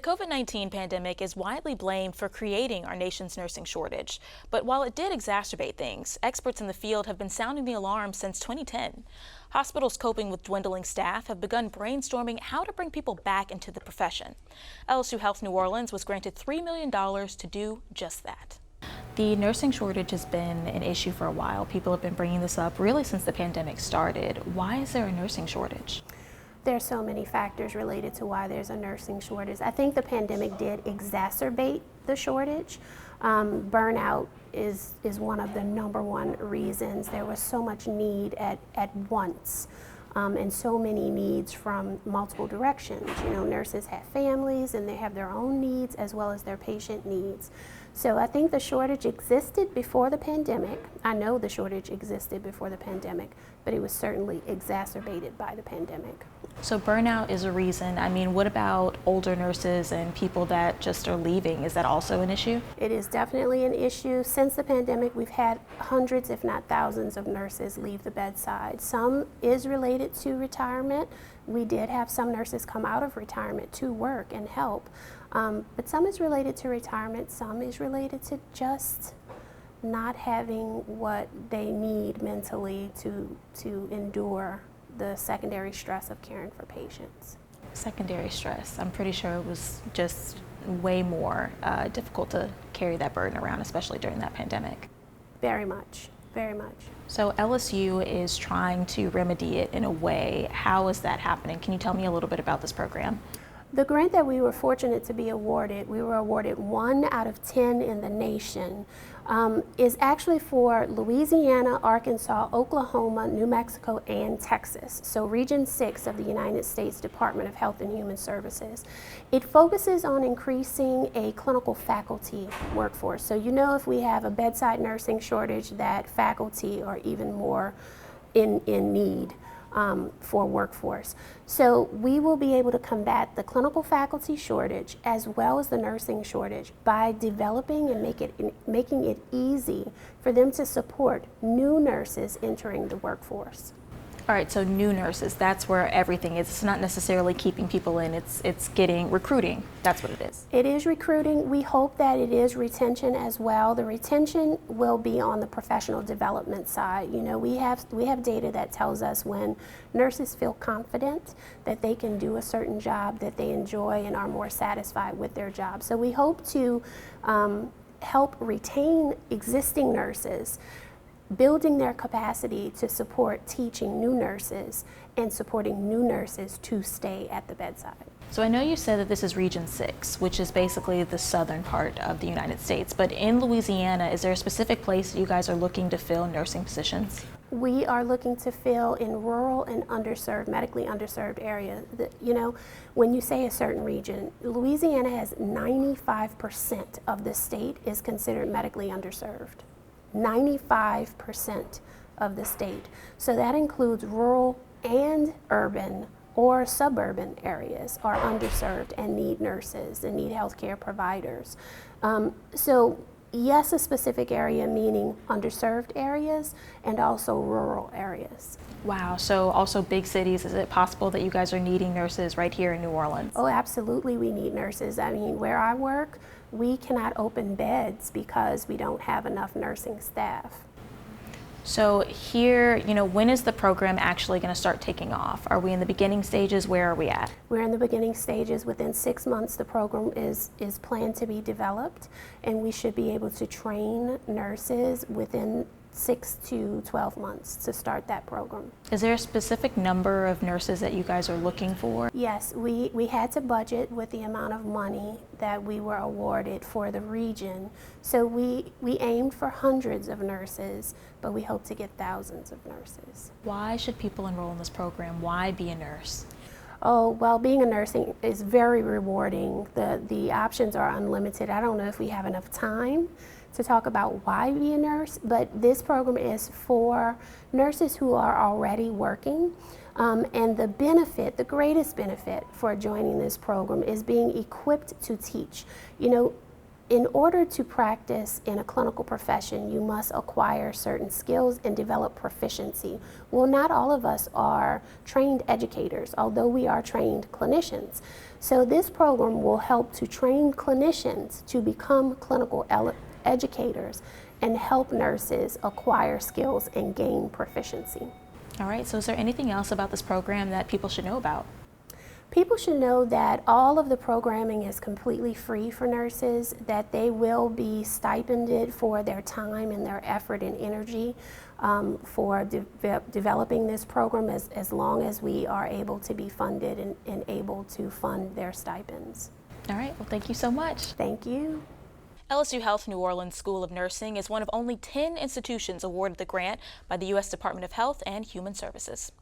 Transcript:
COVID-19 pandemic is widely blamed for creating our nation's nursing shortage. But while it did exacerbate things, experts in the field have been sounding the alarm since 2010. Hospitals coping with dwindling staff have begun brainstorming how to bring people back into the profession. LSU Health New Orleans was granted $3 million to do just that. The nursing shortage has been an issue for a while. People have been bringing this up really since the pandemic started. Why is there a nursing shortage? There's so many factors related to why there's a nursing shortage. I think the pandemic did exacerbate the shortage. Burnout is one of the #1 reasons. There was so much need at once, and so many needs from multiple directions. You know, nurses have families and they have their own needs as well as their patient needs. So I think the shortage existed before the pandemic. I know the shortage existed before the pandemic, but it was certainly exacerbated by the pandemic. So burnout is a reason. I mean, what about older nurses and people that just are leaving? Is that also an issue? It is definitely an issue. Since the pandemic, we've had hundreds, if not thousands, of nurses leave the bedside. Some is related to retirement. We did have some nurses come out of retirement to work and help. But some is related to retirement, some is related to just not having what they need mentally to endure the secondary stress of caring for patients. Secondary stress. I'm pretty sure it was just way more difficult to carry that burden around, especially during that pandemic. Very much, very much. So LSU is trying to remedy it in a way. How is that happening? Can you tell me a little bit about this program? The grant that we were fortunate to be awarded, we were awarded 1 out of 10 in the nation, is actually for Louisiana, Arkansas, Oklahoma, New Mexico, and Texas. So Region 6 of the United States Department of Health and Human Services. It focuses on increasing a clinical faculty workforce. So you know, if we have a bedside nursing shortage, that faculty are even more in need. For workforce. So we will be able to combat the clinical faculty shortage as well as the nursing shortage by developing and making it easy for them to support new nurses entering the workforce. All right, so new nurses, that's where everything is. It's not necessarily keeping people in, it's getting recruiting. That's what it is. It is recruiting. We hope that it is retention as well. The retention will be on the professional development side. You know, we have data that tells us when nurses feel confident that they can do a certain job that they enjoy and are more satisfied with their job. So we hope to help retain existing nurses, building their capacity to support teaching new nurses and supporting new nurses to stay at the bedside. So I know you said that this is Region 6, which is basically the southern part of the United States, but in Louisiana, is there a specific place you guys are looking to fill nursing positions? We are looking to fill in rural and underserved, medically underserved areas. You know, when you say a certain region, Louisiana has 95% of the state is considered medically underserved. 95% of the state. So that includes rural and urban or suburban areas are underserved and need nurses and need healthcare providers. So yes, a specific area meaning underserved areas and also rural areas. Wow, so also big cities, is it possible that you guys are needing nurses right here in New Orleans? Oh, absolutely, we need nurses. I mean, where I work, we cannot open beds because we don't have enough nursing staff. So here, you know, when is the program actually going to start taking off? Are we in the beginning stages? Where are we at? We're in the beginning stages. Within 6 months, the program is planned to be developed, and we should be able to train nurses within 6 to 12 months to start that program. Is there a specific number of nurses that you guys are looking for? Yes, we had to budget with the amount of money that we were awarded for the region. So we aimed for hundreds of nurses, but we hope to get thousands of nurses. Why should people enroll in this program? Why be a nurse? Oh, well, being a nurse is very rewarding. The options are unlimited. I don't know if we have enough time to talk about why be a nurse, but this program is for nurses who are already working. And the benefit, the greatest benefit for joining this program is being equipped to teach. You know, In order to practice in a clinical profession, you must acquire certain skills and develop proficiency. Well, not all of us are trained educators, although we are trained clinicians. So this program will help to train clinicians to become clinical educators and help nurses acquire skills and gain proficiency. All right, so is there anything else about this program that people should know about? People should know that all of the programming is completely free for nurses, that they will be stipended for their time and their effort and energy for developing this program as long as we are able to be funded and able to fund their stipends. All right, well, thank you so much. Thank you. LSU Health New Orleans School of Nursing is one of only 10 institutions awarded the grant by the U.S. Department of Health and Human Services.